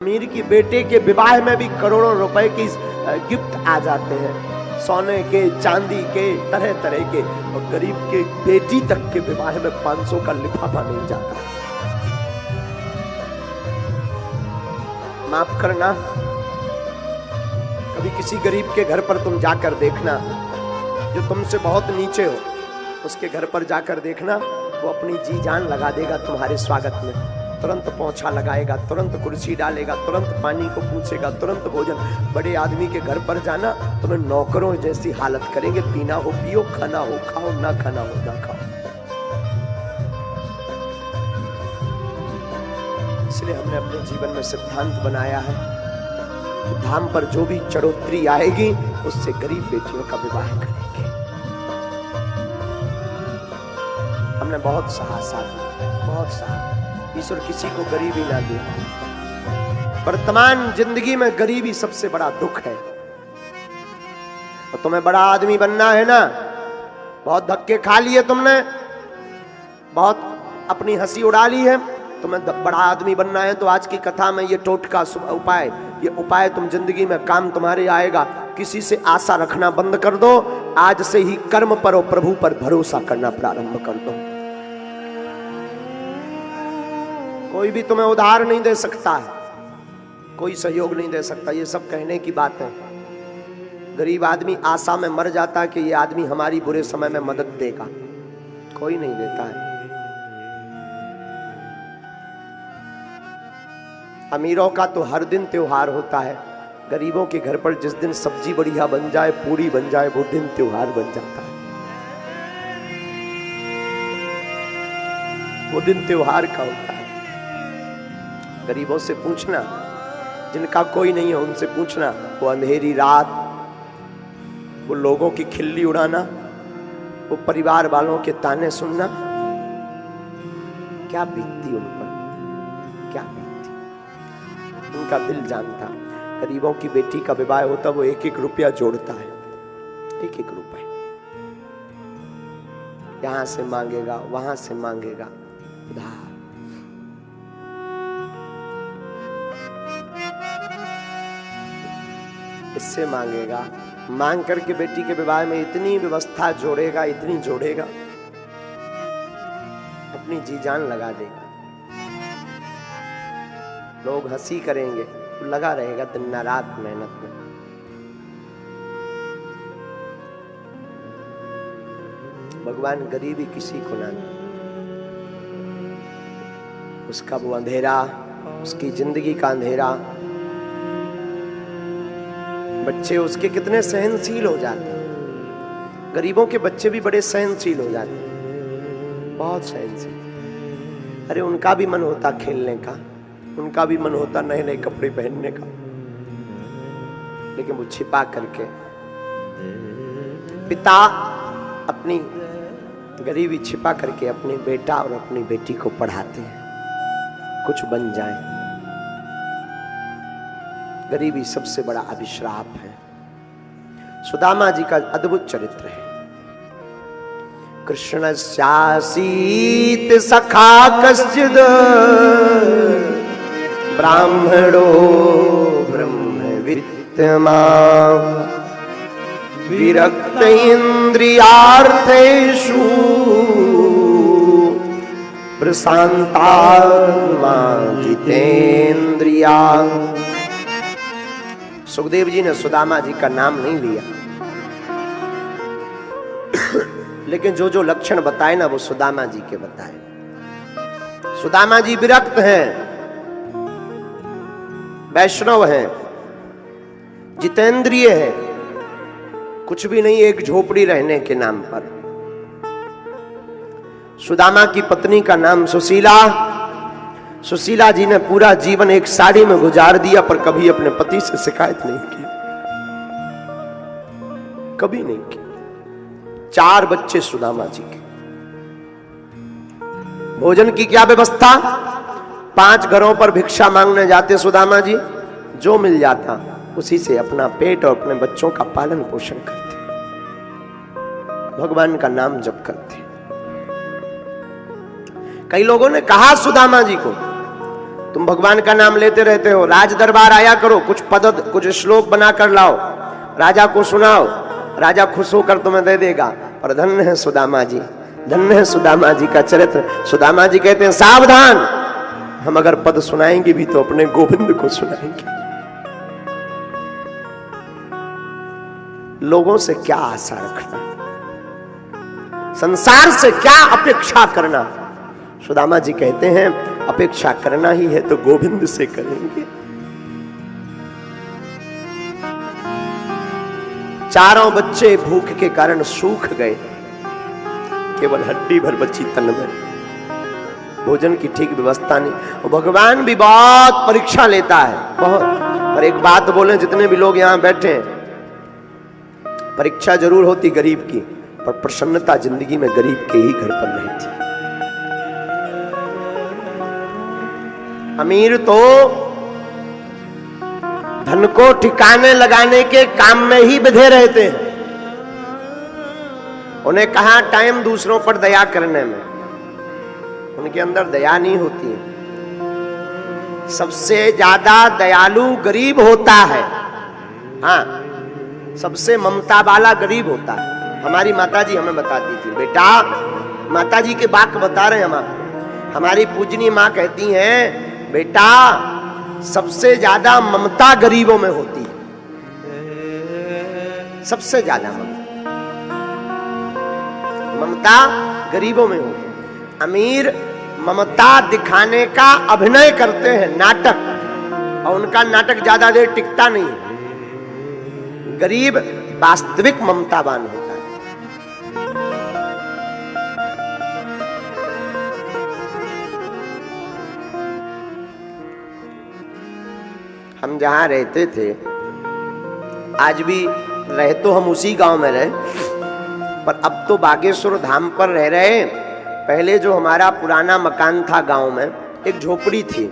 अमीर की बेटे के विवाह में भी करोड़ों रुपए की गिफ्ट आ जाते हैं, सोने के, चांदी के, तरह तरह के। और गरीब के बेटी तक के विवाह में 500 का लिफाफा नहीं जाता। माफ करना, कभी किसी गरीब के घर पर तुम जाकर देखना, जो तुमसे बहुत नीचे हो, उसके घर पर जाकर देखना, वो अपनी जी जान लगा देगा तुम्हारे स्वागत में। तुरंत पोंछा लगाएगा, तुरंत कुर्सी डालेगा, तुरंत पानी को पूछेगा, तुरंत भोजन। बड़े आदमी के घर पर जाना, तुम्हें नौकरों जैसी हालत करेंगे। पीना हो पियो, खाना हो खाओ, ना खाना हो ना खाओ। इसलिए हमने अपने जीवन में सिद्धांत बनाया है कि धाम पर जो भी चढ़ोतरी आएगी, उससे गरीब बेटियों का विवाह करेंगे। हमने बहुत सहा साथ, बहुत सहा। ईश्वर किसी को गरीबी ना दे। वर्तमान जिंदगी में गरीबी सबसे बड़ा दुख है। और तुम्हें बड़ा आदमी बनना है ना, बहुत धक्के खा लिए तुमने, बहुत अपनी हंसी उड़ा ली है। तुम्हें बड़ा आदमी बनना है तो आज की कथा में ये टोटका उपाय, ये उपाय तुम जिंदगी में काम तुम्हारे आएगा। किसी से आशा रखना बंद कर दो। आज से ही कर्म पर और प्रभु पर भरोसा करना प्रारंभ कर दो। कोई भी तुम्हें उधार नहीं दे सकता है, कोई सहयोग नहीं दे सकता। ये सब कहने की बात है। गरीब आदमी आशा में मर जाता है कि ये आदमी हमारी बुरे समय में मदद देगा, कोई नहीं देता है। अमीरों का तो हर दिन त्योहार होता है, गरीबों के घर पर जिस दिन सब्जी बढ़िया बन जाए, पूरी बन जाए, वो दिन त्योहार बन जाता है। वो दिन त्योहार का होता है। गरीबों से पूछना, जिनका कोई नहीं है उनसे पूछना, वो अंधेरी रात, वो लोगों की खिल्ली उड़ाना, वो परिवार वालों के ताने सुनना, क्या बीतती उन पर, क्या बीतती। उनका दिल जानता। गरीबों की बेटी का विवाह होता, वो एक एक रुपया जोड़ता है, एक एक रुपया। यहां से मांगेगा, वहां से मांगेगा, उधार। इससे मांगेगा, मांग करके बेटी के विवाह में इतनी व्यवस्था जोड़ेगा, इतनी जोड़ेगा, अपनी जी जान लगा देगा। लोग हंसी करेंगे, तो लगा रहेगा दिन रात मेहनत में। भगवान गरीबी किसी को ना दे। उसका वो अंधेरा, उसकी जिंदगी का अंधेरा। बच्चे उसके कितने सहनशील हो जाते हैं। गरीबों के बच्चे भी बड़े सहनशील हो जाते हैं, बहुत सहनशील। अरे उनका भी मन होता खेलने का, उनका भी मन होता नए नए कपड़े पहनने का, लेकिन वो छिपा करके, पिता अपनी गरीबी छिपा करके अपने बेटा और अपनी बेटी को पढ़ाते हैं, कुछ बन जाए। गरीबी सबसे बड़ा अभिश्राप है। सुदामा जी का अद्भुत चरित्र है। कृष्ण स्यासीत सखा कश्चिद ब्राह्मणो ब्रह्मवित्तमा विरक्त इंद्रियार्थेषु प्रशांतात्मा जितेन्द्रिया। सुखदेव जी ने सुदामा जी का नाम नहीं लिया, लेकिन जो जो लक्षण बताए ना, वो सुदामा जी के बताए। सुदामा जी विरक्त हैं, वैष्णव हैं, जितेंद्रिय हैं, कुछ भी नहीं, एक झोपड़ी रहने के नाम पर। सुदामा की पत्नी का नाम सुशीला। सुशीला जी ने पूरा जीवन एक साड़ी में गुजार दिया, पर कभी अपने पति से शिकायत नहीं की, कभी नहीं की। 4 बच्चे सुदामा जी के। भोजन की क्या व्यवस्था? 5 घरों पर भिक्षा मांगने जाते सुदामा जी, जो मिल जाता उसी से अपना पेट और अपने बच्चों का पालन पोषण करते, भगवान का नाम जप करते। कई लोगों ने कहा सुदामा जी को, तुम भगवान का नाम लेते रहते हो, राज दरबार आया करो, कुछ पद कुछ श्लोक बना कर लाओ, राजा को सुनाओ, राजा खुश होकर तुम्हें दे देगा। पर धन्य है सुदामा जी, धन्य है सुदामा जी का चरित्र। सुदामा जी कहते हैं सावधान, हम अगर पद सुनाएंगे भी तो अपने गोविंद को सुनाएंगे। लोगों से क्या आशा रखना, संसार से क्या अपेक्षा करना। सुदामा जी कहते हैं अपेक्षा करना ही है तो गोविंद से करेंगे। चारों बच्चे भूख के कारण सूख गए, केवल हड्डी भर बची तन में, भोजन की ठीक व्यवस्था नहीं। और भगवान भी बहुत परीक्षा लेता है, बहुत। पर एक बात बोले, जितने भी लोग यहां बैठे हैं, परीक्षा जरूर होती गरीब की, पर प्रसन्नता जिंदगी में गरीब के ही घर पर रहती है। अमीर तो धन को ठिकाने लगाने के काम में ही बिधे रहते हैं। उन्हें कहां टाइम दूसरों पर दया करने में, उनके अंदर दया नहीं होती है। सबसे ज्यादा दयालु गरीब होता है, हाँ, सबसे ममता वाला गरीब होता है। हमारी माताजी हमें बताती थी, बेटा, माताजी के बात बता रहे हैं हम आपको। हमारी पूजनी माँ कहती हैं, बेटा, सबसे ज्यादा ममता गरीबों में होती है, सबसे ज्यादा ममता गरीबों में होती है। अमीर ममता दिखाने का अभिनय करते हैं, नाटक, और उनका नाटक ज्यादा देर टिकता नहीं। गरीब वास्तविक ममतावान होता है। हम जहां रहते थे, आज भी रहे तो हम उसी गांव में रहे, पर अब तो बागेश्वर धाम पर रह रहे। पहले जो हमारा पुराना मकान था गांव में, एक झोपड़ी थी।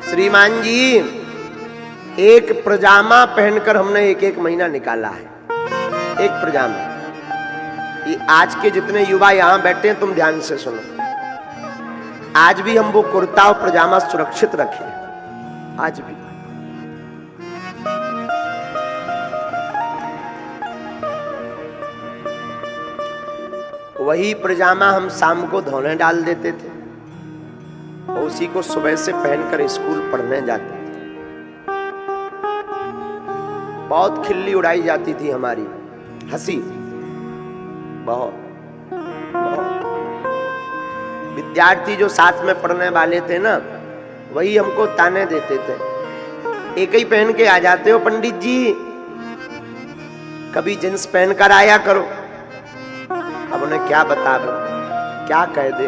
श्रीमान जी, एक पजामा पहनकर हमने एक महीना निकाला है, एक पजामा। ये आज के जितने युवा यहां बैठे हैं, तुम ध्यान से सुनो, आज भी हम वो कुर्ता और पजामा सुरक्षित रखे, आज भी। वही पजामा हम शाम को धोने डाल देते थे, और उसी को सुबह से पहनकर स्कूल पढ़ने जाते थे। बहुत खिल्ली उड़ाई जाती थी हमारी, हंसी बहुत। विद्यार्थी जो साथ में पढ़ने वाले थे ना, वही हमको ताने देते थे, एक ही पहन के आ जाते हो पंडित जी, कभी जींस पहन कर आया करो। अब उन्हें क्या बता दो, क्या कह दे।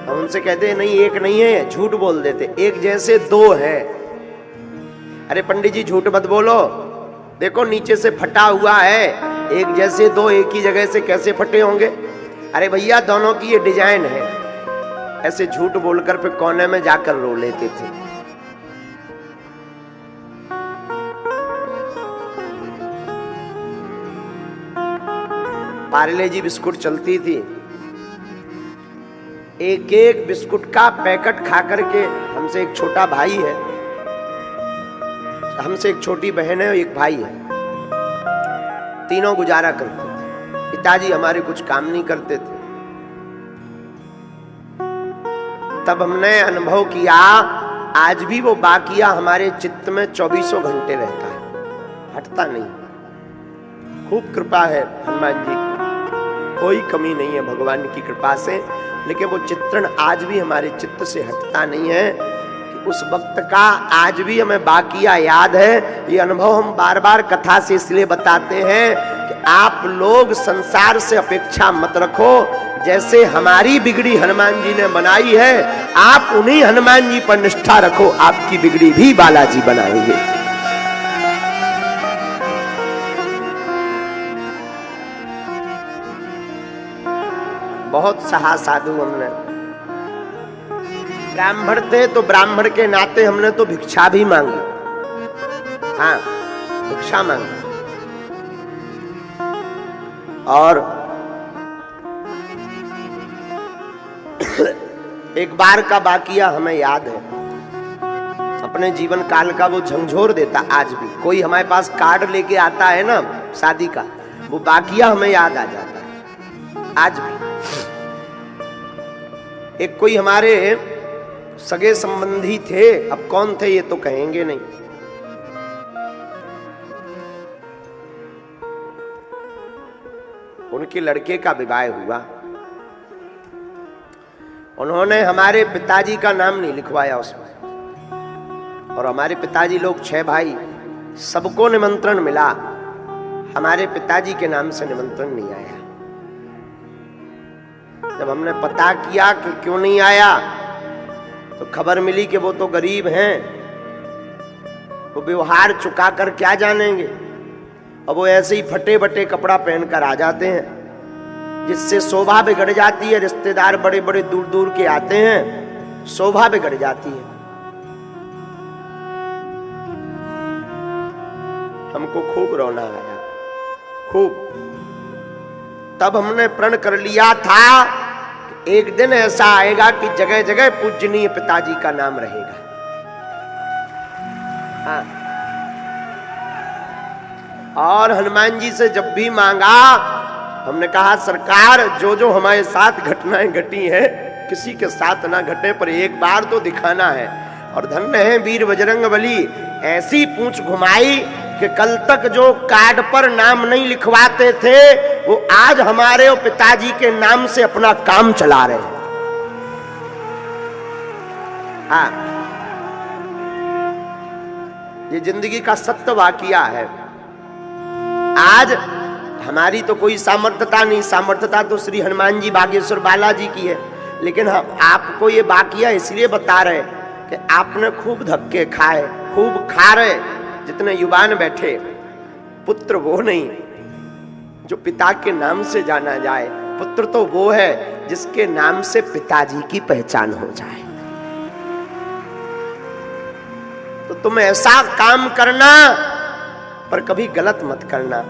हम उनसे कहते नहीं, एक नहीं है, झूठ बोल देते, एक जैसे दो है। अरे पंडित जी झूठ मत बोलो, देखो नीचे से फटा हुआ है, एक जैसे दो एक ही जगह से कैसे फटे होंगे। अरे भैया, दोनों की ये डिजाइन है। ऐसे झूठ बोलकर फिर कोने में जाकर रो लेते थे। पार्ले जी बिस्कुट चलती थी, एक एक बिस्कुट का पैकेट खा करके, हमसे एक छोटा भाई है, हमसे एक छोटी बहन है, एक भाई है, तीनों गुजारा करते थे। पिताजी हमारे कुछ काम नहीं करते थे। तब हमने अनुभव किया, आज भी वो बाकिया हमारे चित्त में 24 घंटे रहता है, हटता नहीं। खूब कृपा है हनुमान जी की, कोई कमी नहीं है भगवान की कृपा से, लेकिन वो चित्रण आज भी हमारे चित्त से हटता नहीं है कि उस वक्त का आज भी हमें बाकिया याद है। ये अनुभव हम बार बार कथा से इसलिए बताते हैं कि आप लोग संसार से अपेक्षा मत रखो। जैसे हमारी बिगड़ी हनुमान जी ने बनाई है, आप उन्हीं हनुमान जी पर निष्ठा रखो, आपकी बिगड़ी भी बालाजी बनाएंगे। बहुत सहा साधु हमने, ब्राह्मण थे तो ब्राह्मण के नाते हमने तो भिक्षा भी मांगी, हाँ भिक्षा मांगी। और एक बार का वाकया हमें याद है, अपने जीवन काल का वो झंझोर देता। आज भी कोई हमारे पास कार्ड लेके आता है ना शादी का, वो वाकया हमें याद आ जाता है आज भी। एक कोई हमारे सगे संबंधी थे, अब कौन थे ये तो कहेंगे नहीं, उनके लड़के का विवाह हुआ। उन्होंने हमारे पिताजी का नाम नहीं लिखवाया उसमें, और हमारे पिताजी लोग 6 भाई, सबको निमंत्रण मिला, हमारे पिताजी के नाम से निमंत्रण नहीं आया। जब हमने पता किया कि क्यों नहीं आया, तो खबर मिली कि वो तो गरीब हैं, वो व्यवहार चुका कर क्या जानेंगे, और वो ऐसे ही फटे बटे कपड़ा पहनकर आ जाते हैं, जिससे शोभा बिगड़ जाती है। रिश्तेदार बड़े बड़े दूर दूर के आते हैं, शोभा बिगड़ जाती है। हमको खूब रोना आया, खूब। तब हमने प्रण कर लिया था कि एक दिन ऐसा आएगा कि जगह जगह पूजनीय पिताजी का नाम रहेगा। हाँ। और हनुमान जी से जब भी मांगा, हमने कहा सरकार जो जो हमारे साथ घटनाएं घटी हैं, किसी के साथ ना घटे, पर एक बार तो दिखाना है। और धन्य है वीर बजरंगबली, ऐसी पूंछ घुमाई कि कल तक जो कार्ड पर नाम नहीं लिखवाते थे, वो आज हमारे और पिताजी के नाम से अपना काम चला रहे हैं। हाँ, ये जिंदगी का सत्य वाकया है। आज हमारी तो कोई सामर्थ्यता नहीं, सामर्थ्यता तो श्री हनुमान जी बागेश्वर बालाजी की है, लेकिन हम आपको ये वाकया इसलिए बता रहे कि आपने खूब धक्के खाए, खूब खा रहे। जितने युवान बैठे, पुत्र वो नहीं जो पिता के नाम से जाना जाए, पुत्र तो वो है जिसके नाम से पिताजी की पहचान हो जाए। तो तुम ऐसा काम करना, पर कभी गलत मत करना।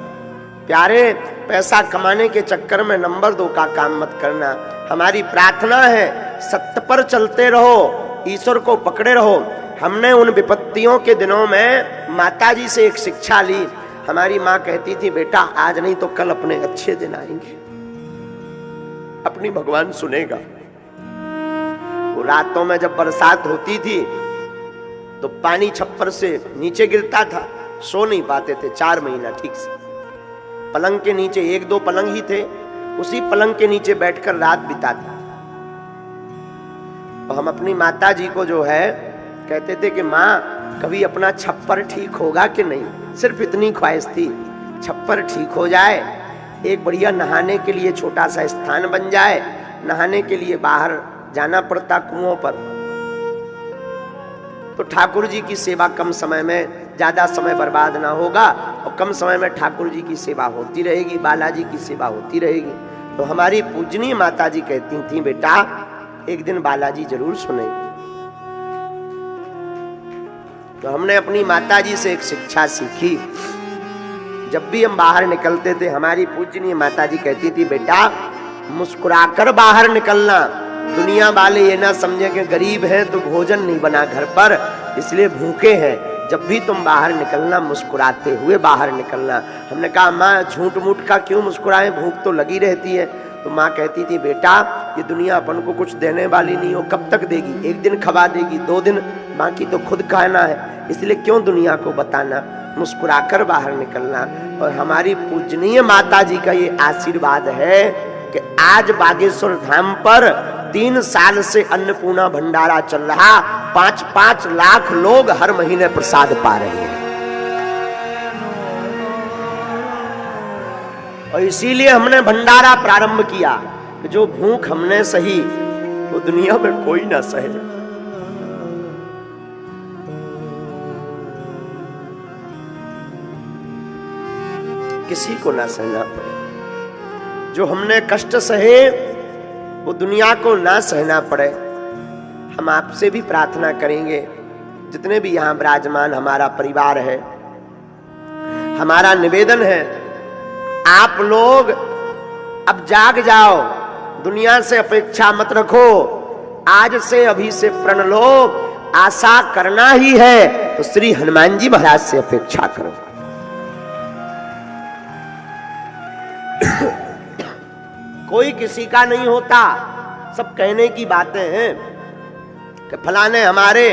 प्यारे, पैसा कमाने के चक्कर में नंबर 2 का काम मत करना। हमारी प्रार्थना है सत्य पर चलते रहो, ईश्वर को पकड़े रहो। हमने उन विपत्तियों के दिनों में माताजी से एक शिक्षा ली। हमारी माँ कहती थी, बेटा आज नहीं तो कल अपने अच्छे दिन आएंगे, अपनी भगवान सुनेगा। वो रातों में जब बरसात होती थी तो पानी छप्पर से नीचे गिरता था, सो नहीं पाते थे 4 महीना ठीक से। पलंग के नीचे 1-2 पलंग ही थे, उसी पलंग के नीचे बैठकर रात बिताते। तो हम अपनी माता जी को जो है कहते थे कि माँ कभी अपना छप्पर ठीक होगा कि नहीं। सिर्फ इतनी ख्वाहिश थी, छप्पर ठीक हो जाए, एक बढ़िया नहाने के लिए छोटा सा स्थान बन जाए। नहाने के लिए बाहर जाना पड़ता कुओं पर, तो ठाकुर जी की सेवा कम समय में, ज्यादा समय बर्बाद ना होगा और कम समय में ठाकुर जी की सेवा होती रहेगी, बालाजी की सेवा होती रहेगी। तो हमारी पूजनीय माता जी कहती थी, बेटा एक दिन बालाजी जरूर सुनेगी। तो हमने अपनी माता जी से एक शिक्षा सीखी। जब भी हम बाहर निकलते थे, हमारी पूजनीय माता जी कहती थी, बेटा मुस्कुराकर बाहर निकलना। दुनिया वाले ये ना समझे कि गरीब हैं तो भोजन नहीं बना घर पर, इसलिए भूखे हैं। जब भी तुम बाहर निकलना, मुस्कुराते हुए बाहर निकलना। हमने कहा माँ झूठ मूठ का क्यों मुस्कुराएं, भूख तो लगी रहती है। तो माँ कहती थी, बेटा ये दुनिया अपन को कुछ देने वाली नहीं हो, कब तक देगी, एक दिन खवा देगी, 2 दिन, बाकी तो खुद खाना है, इसलिए क्यों दुनिया को बताना, मुस्कुराकर बाहर निकलना। और हमारी पूजनीय माता जी का ये आशीर्वाद है कि आज बागेश्वर धाम पर 3 साल से अन्नपूर्णा भंडारा चल रहा, 5-5 लाख लोग हर महीने प्रसाद पा रहे हैं। और इसीलिए हमने भंडारा प्रारंभ किया कि जो भूख हमने सही वो दुनिया में कोई ना सहे। किसी को ना सहना पड़े। जो हमने कष्ट सहे वो दुनिया को ना सहना पड़े। हम आपसे भी प्रार्थना करेंगे, जितने भी यहां विराजमान हमारा परिवार है, हमारा निवेदन है, आप लोग अब जाग जाओ, दुनिया से अपेक्षा मत रखो। आज से अभी से प्रण लो, आशा करना ही है तो श्री हनुमान जी महाराज से अपेक्षा करो। कोई किसी का नहीं होता, सब कहने की बातें हैं कि फलाने हमारे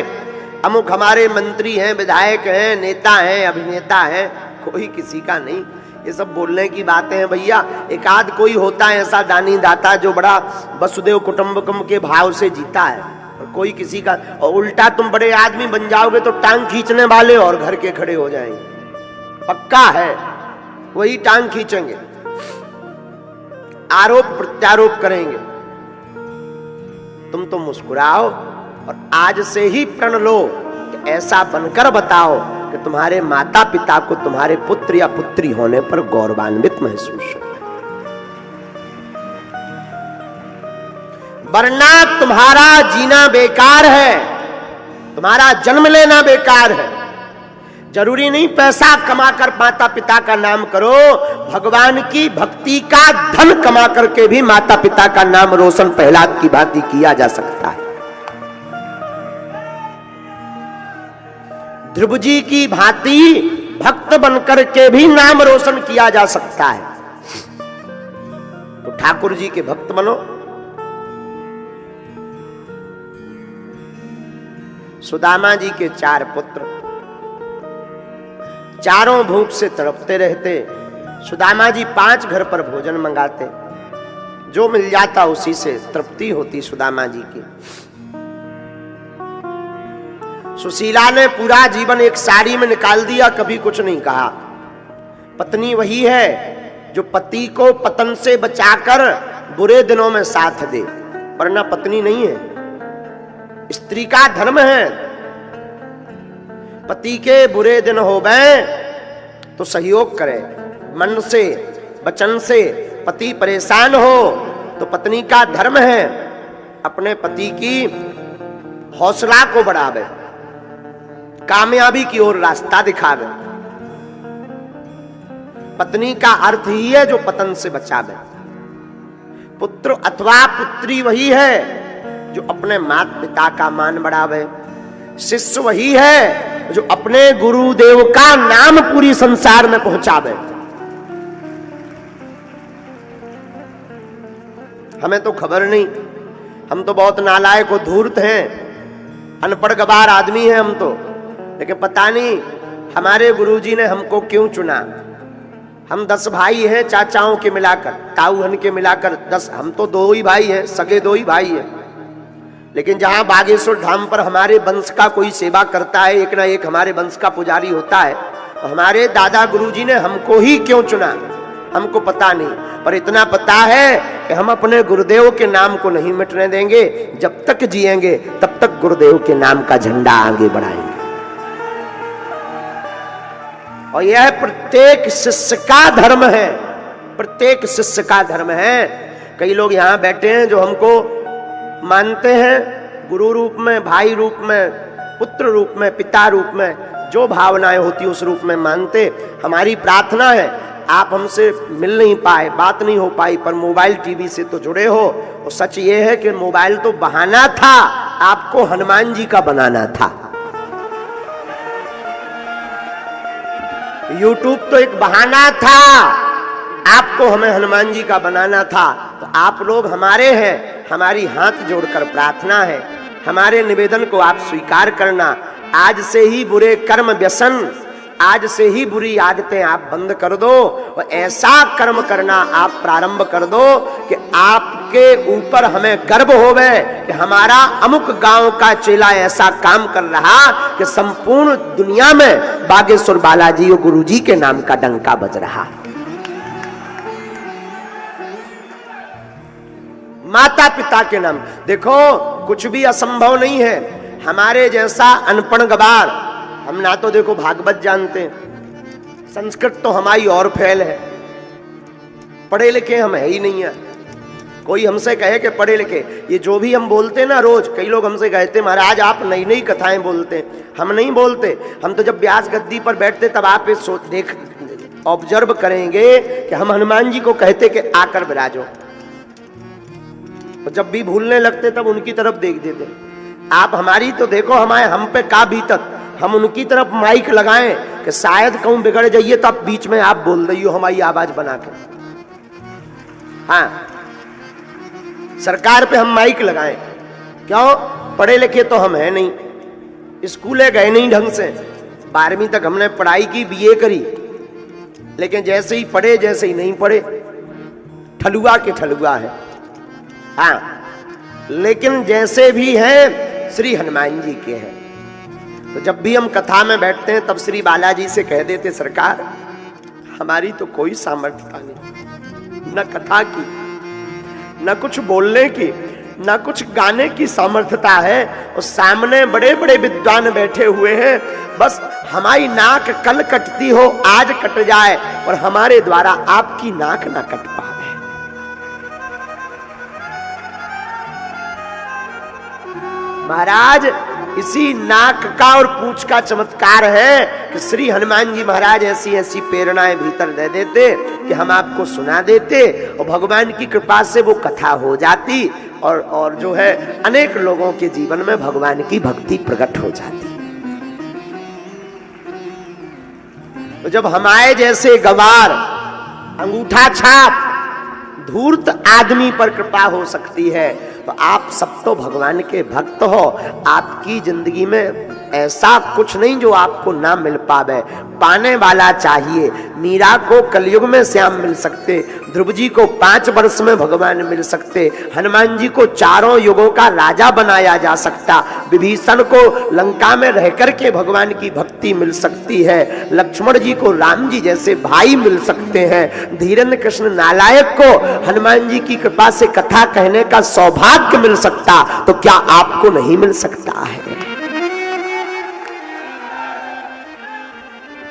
अमुक हमारे मंत्री हैं, विधायक हैं, नेता हैं, अभिनेता हैं, कोई किसी का नहीं। ये सब बोलने की बातें हैं भैया। एक आध कोई होता है ऐसा दानी दाता जो बड़ा वसुदेव कुटुंबकम के भाव से जीता है, और कोई किसी का। और उल्टा तुम बड़े आदमी बन जाओगे तो टांग खींचने वाले और घर के खड़े हो जाएंगे, पक्का है, वही टांग खींचेंगे, आरोप प्रत्यारोप करेंगे। तुम तो मुस्कुराओ और आज से ही प्रण लो कि ऐसा बनकर बताओ कि तुम्हारे माता पिता को तुम्हारे पुत्र या पुत्री होने पर गौरवान्वित महसूस हो, वरना तुम्हारा जीना बेकार है, तुम्हारा जन्म लेना बेकार है। जरूरी नहीं पैसा कमाकर माता पिता का नाम करो, भगवान की भक्ति का धन कमा करके भी माता पिता का नाम रोशन प्रहलाद की भांति किया जा सकता है। ध्रुव जी की भांति भक्त बनकर के भी नाम रोशन किया जा सकता है। तो ठाकुर जी के भक्त बनो। सुदामा जी के 4 पुत्र, चारों भूख से तड़पते रहते। सुदामा जी 5 घर पर भोजन मंगाते, जो मिल जाता उसी से तृप्ति होती सुदामा जी की। सुशीला ने पूरा जीवन एक साड़ी में निकाल दिया, कभी कुछ नहीं कहा। पत्नी वही है जो पति को पतन से बचाकर बुरे दिनों में साथ दे, वरना पत्नी नहीं है। स्त्री का धर्म है, पति के बुरे दिन हो गए तो सहयोग करे, मन से वचन से। पति परेशान हो तो पत्नी का धर्म है अपने पति की हौसला को बढ़ावे, कामयाबी की ओर रास्ता दिखावे। पत्नी का अर्थ ही है जो पतन से बचावे। पुत्र अथवा पुत्री वही है जो अपने माता पिता का मान बढ़ावे। शिष्य वही है जो अपने गुरुदेव का नाम पूरी संसार में पहुंचावे। हमें तो खबर नहीं, हम तो बहुत नालायक और धूर्त हैं, अनपढ़ गवार आदमी हैं हम तो। लेकिन पता नहीं हमारे गुरुजी ने हमको क्यों चुना। हम 10 भाई हैं, चाचाओं के मिलाकर, ताऊहन के मिलाकर 10। हम तो 2 ही भाई हैं, सगे 2 ही भाई हैं। लेकिन जहां बागेश्वर धाम पर हमारे वंश का कोई सेवा करता है, एक ना एक हमारे वंश का पुजारी होता है। तो हमारे दादा गुरुजी ने हमको ही क्यों चुना हमको पता नहीं, पर इतना पता है कि हम अपने गुरुदेव के नाम को नहीं मिटने देंगे। जब तक जिएंगे तब तक गुरुदेव के नाम का झंडा आगे बढ़ाएंगे। और यह प्रत्येक शिष्य का धर्म है, प्रत्येक शिष्य का धर्म है। कई लोग यहां बैठे हैं जो हमको मानते हैं गुरु रूप में, भाई रूप में, पुत्र रूप में, पिता रूप में, जो भावनाएं होती उस रूप में मानते। हमारी प्रार्थना है आप हमसे मिल नहीं पाए, बात नहीं हो पाई, पर मोबाइल टीवी से तो जुड़े हो। और सच ये है कि मोबाइल तो बहाना था, आपको हनुमान जी का बनाना था। यूट्यूब तो एक बहाना था, आपको हमें हनुमान जी का बनाना था। तो आप लोग हमारे हैं, हमारी हाथ जोड़कर प्रार्थना है, हमारे निवेदन को आप स्वीकार करना। आज से ही बुरे कर्म व्यसन, आज से ही बुरी आदतें आप बंद कर दो और ऐसा कर्म करना आप प्रारंभ कर दो कि आपके ऊपर हमें गर्व होवे कि हमारा अमुक गांव का चेला ऐसा काम कर रहा कि संपूर्ण दुनिया में बागेश्वर बालाजी और गुरुजी के नाम का डंका बज रहा। माता पिता के नाम, देखो कुछ भी असंभव नहीं है। हमारे जैसा अनपढ़ गवार, हम ना तो देखो भागवत जानते हैं, संस्कृत तो हमारी और फैल है, पढ़े लिखे हम है ही नहीं है। कोई हमसे कहे कि पढ़े लिखे, ये जो भी हम बोलते ना रोज, कई लोग हमसे कहते महाराज आप नई नई कथाएं बोलते हैं। हम नहीं बोलते, हम तो जब व्यास गद्दी पर बैठते तब आप देख ऑब्जर्व करेंगे कि हम हनुमान जी को कहते कि आकर विराजो। और जब भी भूलने लगते तब उनकी तरफ देख देते। आप हमारी तो देखो, हमारे हम पे का बीतत, हम उनकी तरफ माइक लगाएं कि शायद कहूं बिगड़ जाइए तो आप बीच में आप बोल रही हो हमारी आवाज बना के। हाँ, सरकार पे हम माइक लगाएं, क्यों? पढ़े लिखे तो हम हैं नहीं, स्कूले गए नहीं ढंग से, 12वीं तक हमने पढ़ाई की, बीए करी, लेकिन जैसे ही पढ़े जैसे ही नहीं पढ़े, ठलुआ के ठलुआ है। हाँ, लेकिन जैसे भी हैं श्री हनुमान जी के हैं। तो जब भी हम कथा में बैठते हैं तब श्री बालाजी से कह देते, सरकार हमारी तो कोई सामर्थ्यता नहीं, न कथा की, न कुछ बोलने की, न कुछ गाने की सामर्थ्यता है, और सामने बड़े बड़े विद्वान बैठे हुए हैं, बस हमारी नाक कल कटती हो आज कट जाए, और हमारे द्वारा आपकी नाक ना कट पाए। महाराज, इसी नाक का और पूंछ का चमत्कार है कि श्री हनुमान जी महाराज ऐसी ऐसी प्रेरणाएं भीतर दे देते कि हम आपको सुना देते, और भगवान की कृपा से वो कथा हो जाती, और जो है अनेक लोगों के जीवन में भगवान की भक्ति प्रकट हो जाती। तो जब हमारे जैसे गवार, अंगूठा छाप, धूर्त आदमी पर कृपा हो सकती है, तो आप सब तो भगवान के भक्त हो। आपकी जिंदगी में ऐसा कुछ नहीं जो आपको ना मिल पावे, पाने वाला चाहिए। मीरा को कलयुग में श्याम मिल सकते, ध्रुव जी को 5 वर्ष में भगवान मिल सकते, हनुमान जी को 4 युगों का राजा बनाया जा सकता, विभीषण को लंका में रह करके भगवान की भक्ति मिल सकती है, लक्ष्मण जी को राम जी जैसे भाई मिल सकते हैं, धीरेन्द्र कृष्ण नालायक को हनुमान जी की कृपा से कथा कहने का सौभाग्य मिल सकता, तो क्या आपको नहीं मिल सकता है?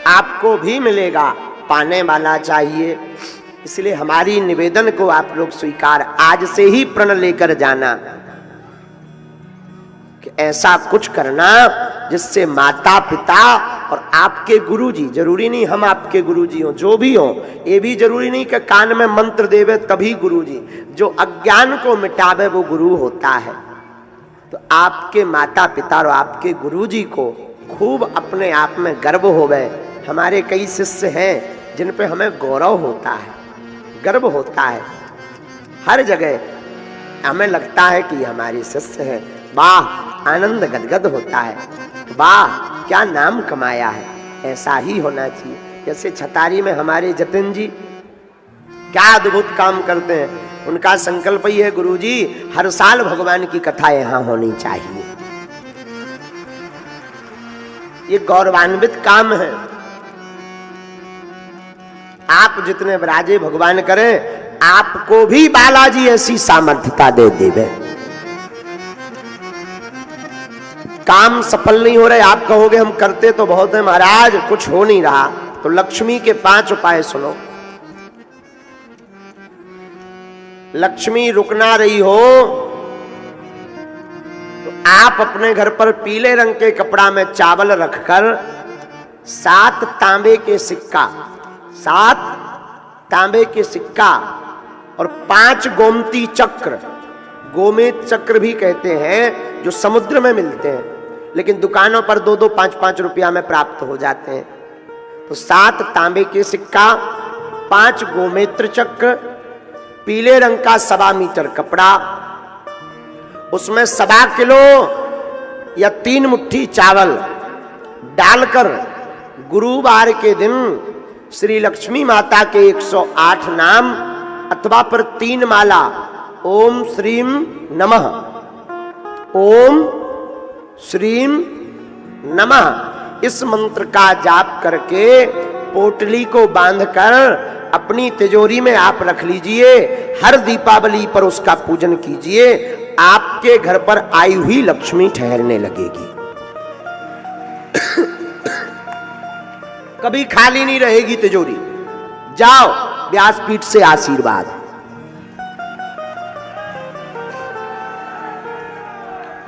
आपको भी मिलेगा, पाने वाला चाहिए। इसलिए हमारी निवेदन को आप लोग स्वीकार आज से ही प्रण लेकर जाना कि ऐसा कुछ करना जिससे माता पिता और आपके गुरुजी, जरूरी नहीं हम आपके गुरुजी हो, जो भी हो, ये भी जरूरी नहीं कि कान में मंत्र देवे तभी गुरुजी, जो अज्ञान को मिटावे वो गुरु होता है। तो आपके माता पिता और आपके गुरुजी को खूब अपने आप में गर्व होवे। हमारे कई शिष्य हैं जिन पे हमें गौरव होता है, गर्व होता है, हर जगह हमें लगता है कि हमारे शिष्य हैं, वाह, आनंद गदगद होता है, वाह क्या नाम कमाया है। ऐसा ही होना चाहिए। जैसे छतारी में हमारे जतिन जी क्या अद्भुत काम करते हैं, उनका संकल्प ही है, गुरुजी हर साल भगवान की कथा यहाँ होनी चाहिए। ये गौरवान्वित काम है। आप जितने विराजे भगवान करें, आपको भी बालाजी ऐसी सामर्थ्यता दे देवे। काम सफल नहीं हो रहे, आप कहोगे हम करते तो बहुत है महाराज, कुछ हो नहीं रहा, तो लक्ष्मी के 5 उपाय सुनो। लक्ष्मी रुक ना रही हो तो आप अपने घर पर पीले रंग के कपड़ा में चावल रखकर 7 तांबे के सिक्का, 7 तांबे के सिक्का और 5 गोमती चक्र, गोमेत चक्र भी कहते हैं, जो समुद्र में मिलते हैं लेकिन दुकानों पर 2-2, 5-5 रुपया में प्राप्त हो जाते हैं। तो 7 तांबे के सिक्का, 5 गोमेत्र चक्र, पीले रंग का 1.25 मीटर कपड़ा, उसमें 1.25 किलो या 3 मुट्ठी चावल डालकर गुरुवार के दिन श्री लक्ष्मी माता के 108 नाम अथवा पर 3 माला ओम श्रीम नमः, ओम श्रीम नमः, इस मंत्र का जाप करके पोटली को बांधकर अपनी तिजोरी में आप रख लीजिए। हर दीपावली पर उसका पूजन कीजिए, आपके घर पर आई हुई लक्ष्मी ठहरने लगेगी। कभी खाली नहीं रहेगी तिजोरी। जाओ व्यासपीठ से आशीर्वाद।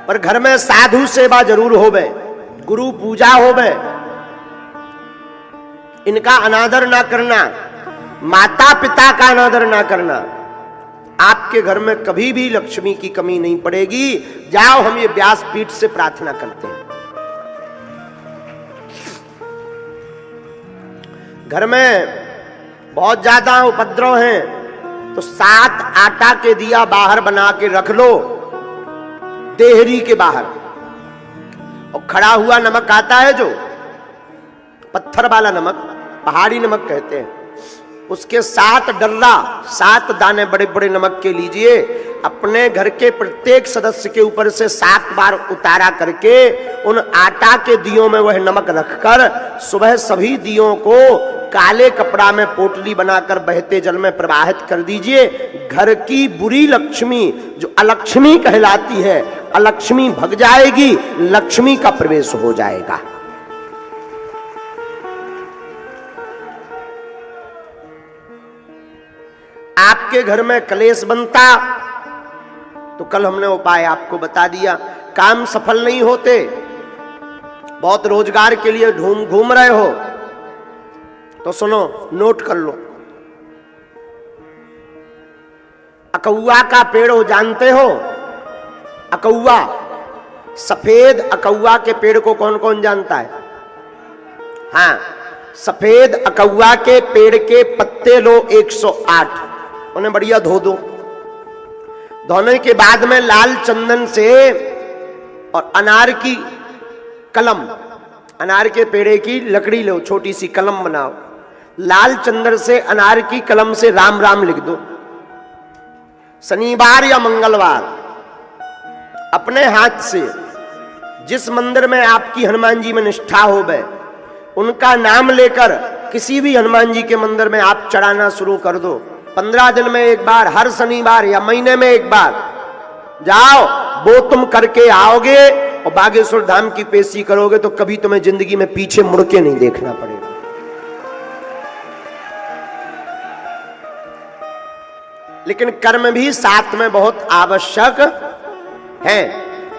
पर घर में साधु सेवा जरूर होवे, गुरु पूजा होवे, इनका अनादर ना करना, माता पिता का अनादर ना करना। आपके घर में कभी भी लक्ष्मी की कमी नहीं पड़ेगी। जाओ, हम ये व्यासपीठ से प्रार्थना करते हैं। घर में बहुत ज्यादा उपद्रव हैं तो 7 आटा के दिया बाहर बना के रख लो, देहरी के बाहर। और खड़ा हुआ नमक आता है जो पत्थर वाला नमक, पहाड़ी नमक कहते हैं, उसके 7 डर्रा, 7 दाने बड़े बड़े नमक के लीजिए। अपने घर के प्रत्येक सदस्य के ऊपर से 7 बार उतारा करके उन आटा के दियों में वह नमक रखकर सुबह सभी दियों को काले कपड़ा में पोटली बनाकर बहते जल में प्रवाहित कर दीजिए। घर की बुरी लक्ष्मी जो अलक्ष्मी कहलाती है, अलक्ष्मी भग जाएगी, लक्ष्मी का प्रवेश हो जाएगा। आपके घर में कलेश बनता तो कल हमने उपाय आपको बता दिया। काम सफल नहीं होते, बहुत रोजगार के लिए घूम रहे हो तो सुनो, नोट कर लो। अकौआ का पेड़ हो, जानते हो? अकौआ, सफेद अकौआ के पेड़ को कौन कौन जानता है? हाँ, सफेद अकौआ के पेड़ के पत्ते लो 108, उन्हें बढ़िया धो दो। धोने के बाद में लाल चंदन से और अनार की कलम, अनार के पेड़े की लकड़ी लो, छोटी सी कलम बनाओ, लाल चंदन से अनार की कलम से राम राम लिख दो। शनिवार या मंगलवार अपने हाथ से जिस मंदिर में आपकी हनुमान जी में निष्ठा हो गए उनका नाम लेकर किसी भी हनुमान जी के मंदिर में आप चढ़ाना शुरू कर दो। 15 दिन में एक बार, हर शनिवार या महीने में एक बार जाओ, वो तुम करके आओगे और बागेश्वर धाम की पेशी करोगे तो कभी तुम्हें जिंदगी में पीछे मुड़ के नहीं देखना पड़ेगा। लेकिन कर्म भी साथ में बहुत आवश्यक है।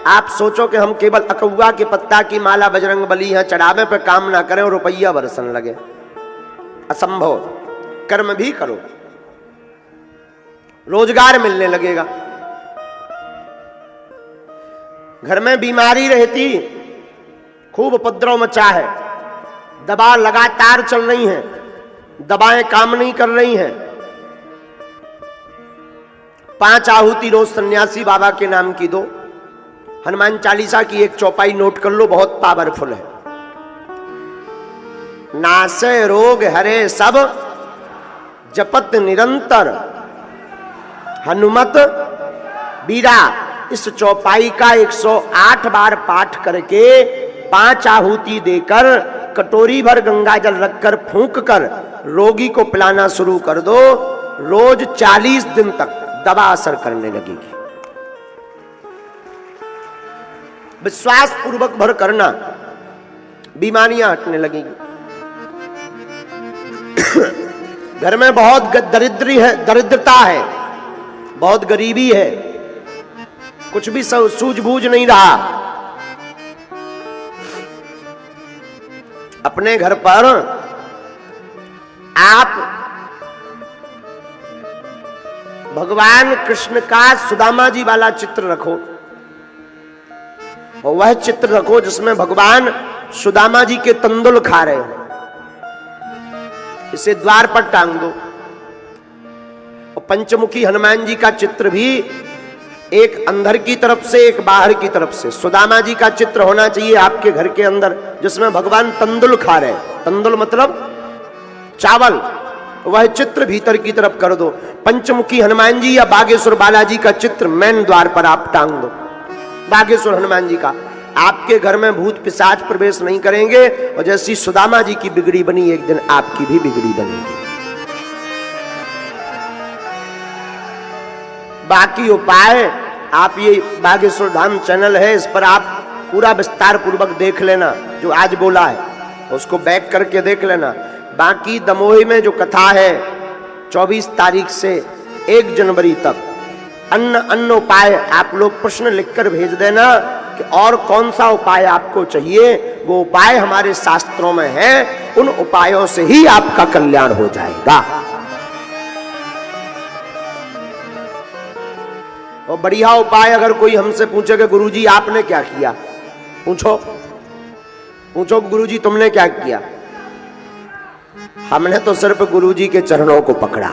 आप सोचो कि हम केवल अकौआ के पत्ता की माला बजरंग बली है चढ़ावे पे काम ना करें और रुपया बरसन लगे, असंभव। कर्म भी करो, रोजगार मिलने लगेगा। घर में बीमारी रहती, खूब उपद्रव मचा है, दवा लगातार चल रही है, दवाएं काम नहीं कर रही हैं, 5 आहुति रोज सन्यासी बाबा के नाम की दो। हनुमान चालीसा की एक चौपाई नोट कर लो, बहुत पावरफुल है। नासे रोग हरे सब जपत निरंतर हनुमत बीरा। इस चौपाई का 108 बार पाठ करके 5 आहुति देकर कटोरी भर गंगा जल रखकर फूंक कर रोगी को पिलाना शुरू कर दो। रोज 40 दिन तक दवा असर करने लगेगी। विश्वास पूर्वक भर करना, बीमारियां हटने लगेंगी। घर में बहुत दरिद्रता है, बहुत गरीबी है, कुछ भी सूझबूझ नहीं रहा। अपने घर पर आप भगवान कृष्ण का सुदामा जी वाला चित्र रखो, और वह चित्र रखो जिसमें भगवान सुदामा जी के तंदुल खा रहे हो, इसे द्वार पर टांग दो। और पंचमुखी हनुमान जी का चित्र भी एक अंदर की तरफ से एक बाहर की तरफ से सुदामा जी का चित्र होना चाहिए आपके घर के अंदर, जिसमें भगवान तंदुल खा रहे हैं। तंदुल मतलब चावल, वह चित्र भीतर की तरफ कर दो। पंचमुखी हनुमान जी या बागेश्वर बालाजी का चित्र मेन द्वार पर आप टांग दो, बागेश्वर हनुमान जी का। आपके घर में भूत पिशाच प्रवेश नहीं करेंगे, और जैसी सुदामा जी की बिगड़ी बनी एक दिन आपकी भी बिगड़ी बनेगी। बाकी उपाय आप ये बागेश्वर धाम चैनल है, इस पर आप पूरा विस्तार पूर्वक देख लेना। जो आज बोला है उसको बैक करके देख लेना। बाकी दमोही में जो कथा है 24 तारीख से 1 जनवरी तक अन्य उपाय आप लोग प्रश्न लिखकर भेज देना कि और कौन सा उपाय आपको चाहिए। वो उपाय हमारे शास्त्रों में है, उन उपायों से ही आपका कल्याण हो जाएगा। और बढ़िया उपाय अगर कोई हमसे पूछे कि गुरुजी आपने क्या किया, पूछो पूछो गुरुजी तुमने क्या किया। हमने तो सिर्फ गुरुजी के चरणों को पकड़ा।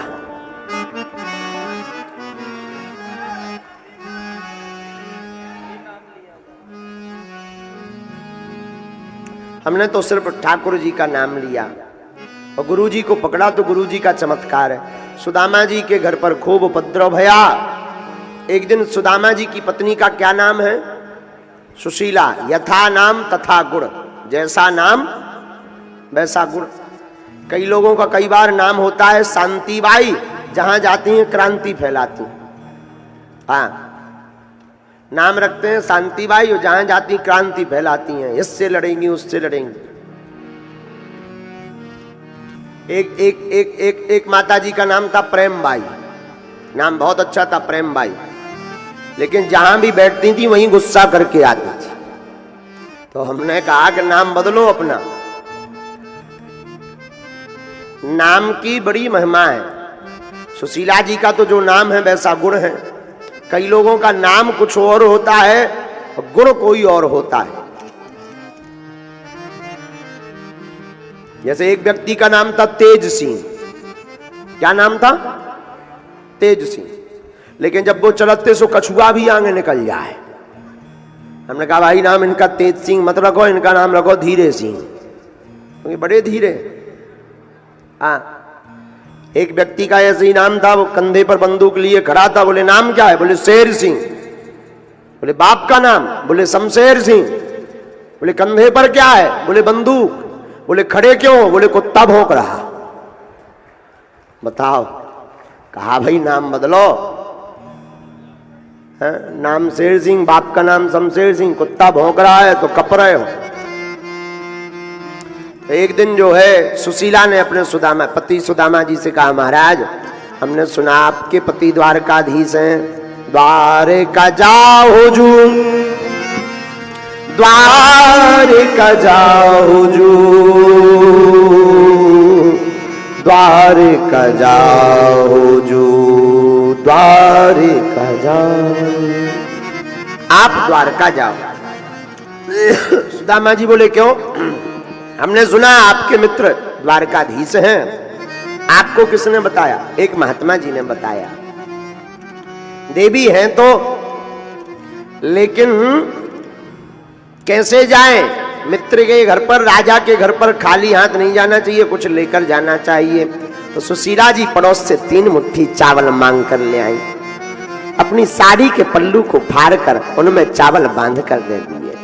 हमने तो सिर्फ ठाकुर जी का नाम लिया और गुरुजी को पकड़ा, तो गुरुजी का चमत्कार है। सुदामा जी के घर पर खूब उपद्रव भया। एक दिन सुदामा जी की पत्नी का क्या नाम है? सुशीला। यथा नाम तथा गुण, जैसा नाम वैसा गुण। कई लोगों का कई बार नाम होता है शांतिबाई, जहां जाती हैं क्रांति फैलाती। हाँ, नाम रखते हैं शांतिबाई और जहां जाती क्रांति फैलाती हैं, इससे लड़ेंगी उससे लड़ेंगी। एक माता जी का नाम था प्रेमबाई, नाम बहुत अच्छा था प्रेमबाई, लेकिन जहां भी बैठती थी वहीं गुस्सा करके आती थी। तो हमने कहा कि नाम बदलो अपना। नाम की बड़ी महिमा है। सुशीला जी का तो जो नाम है वैसा गुण है। कई लोगों का नाम कुछ और होता है और गुण कोई और होता है। जैसे एक व्यक्ति का नाम था तेज सिंह। क्या नाम था? तेज सिंह। लेकिन जब वो चलते सो कछुआ भी आगे निकल जाए। हमने कहा भाई नाम इनका तेज सिंह मत रखो, इनका नाम रखो धीरे सिंह, क्योंकि बड़े धीरे। हाँ, एक व्यक्ति का ऐसे ही नाम था, वो कंधे पर बंदूक लिए खड़ा था। बोले नाम क्या है? बोले शेर सिंह। बोले बाप का नाम? बोले शमशेर सिंह। बोले कंधे पर क्या है? बोले बंदूक। बोले खड़े क्यों? बोले कुत्ता भौंक रहा। बताओ। कहा भाई नाम बदलो। नाम शेर सिंह, बाप का नाम शमशेर सिंह, कुत्ता भौंक रहा है तो कप रहे हो। एक दिन जो है सुशीला ने अपने सुदामा पति सुदामा जी से कहा महाराज हमने सुना आपके पति द्वारकाधीश हैं, द्वारका जाओ हुजूर, द्वारका जाओ हुजूर, द्वारका जाओ हुजूर, द्वारका जाओ, आप द्वारका जाओ। सुदामा जी बोले क्यों? हमने सुना आपके मित्र द्वारकाधीश हैं। आपको किसने बताया? एक महात्मा जी ने बताया। देवी हैं तो, लेकिन कैसे जाएं? मित्र के घर पर, राजा के घर पर खाली हाथ नहीं जाना चाहिए, कुछ लेकर जाना चाहिए। तो सुशीला जी पड़ोस से 3 मुट्ठी चावल मांग कर ले आई। अपनी साड़ी के पल्लू को फाड़ कर उनमें चावल बांध कर दे दिए,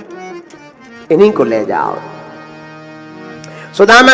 इन्हीं को ले जाओ। सुदामा